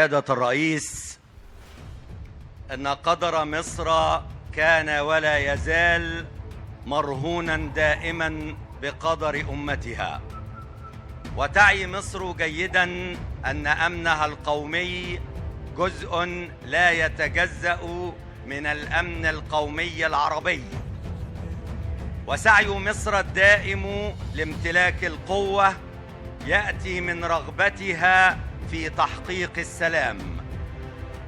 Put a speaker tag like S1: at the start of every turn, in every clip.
S1: سيادة الرئيس، إن قدر مصر كان ولا يزال مرهونا دائما بقدر أمتها، وتعي مصر جيدا أن أمنها القومي جزء لا يتجزأ من الأمن القومي العربي، وسعي مصر الدائم لامتلاك القوة يأتي من رغبتها في تحقيق السلام.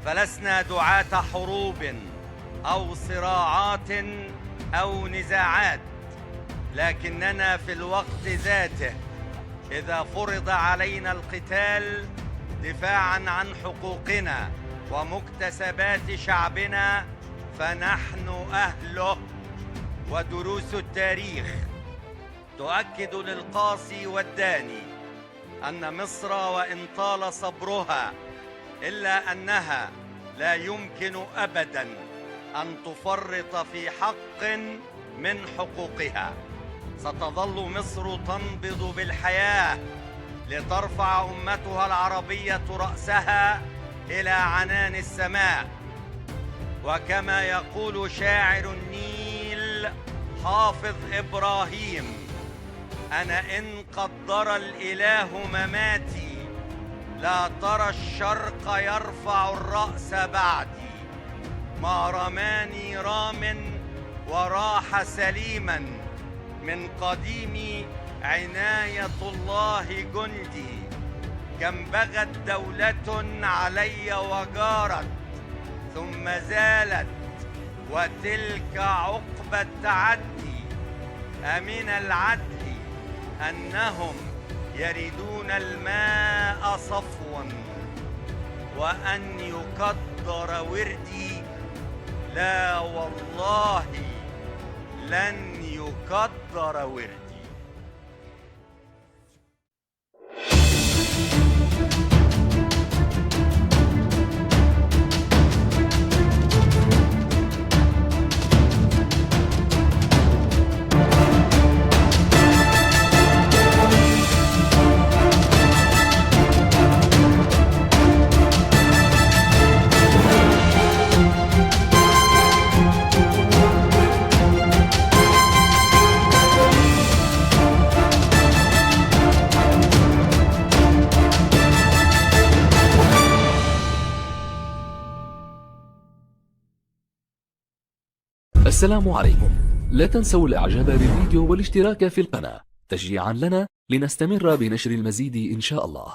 S1: فلسنا دعاة حروب أو صراعات أو نزاعات، لكننا في الوقت ذاته إذا فرض علينا القتال دفاعاً عن حقوقنا ومكتسبات شعبنا فنحن أهله. ودروس التاريخ تؤكد للقاصي والداني أن مصر وإن طال صبرها إلا أنها لا يمكن أبداً أن تفرط في حق من حقوقها. ستظل مصر تنبض بالحياة لترفع أمتها العربية رأسها إلى عنان السماء، وكما يقول شاعر النيل حافظ إبراهيم: أنا إن قدر الإله مماتي لا ترى الشرق يرفع الرأس بعدي، ما رماني رام وراح سليما، من قديم عناية الله جندي، كم بغت دولة علي وجارت ثم زالت، وتلك عقبى التعدي. أمن العدل أنهم يردون الماء صفوا، وأن يقدر وردي لا والله لن يقدر وردي.
S2: السلام عليكم. لا تنسوا الاعجاب بالفيديو والاشتراك في القناة تشجيعا لنا لنستمر بنشر المزيد إن شاء الله.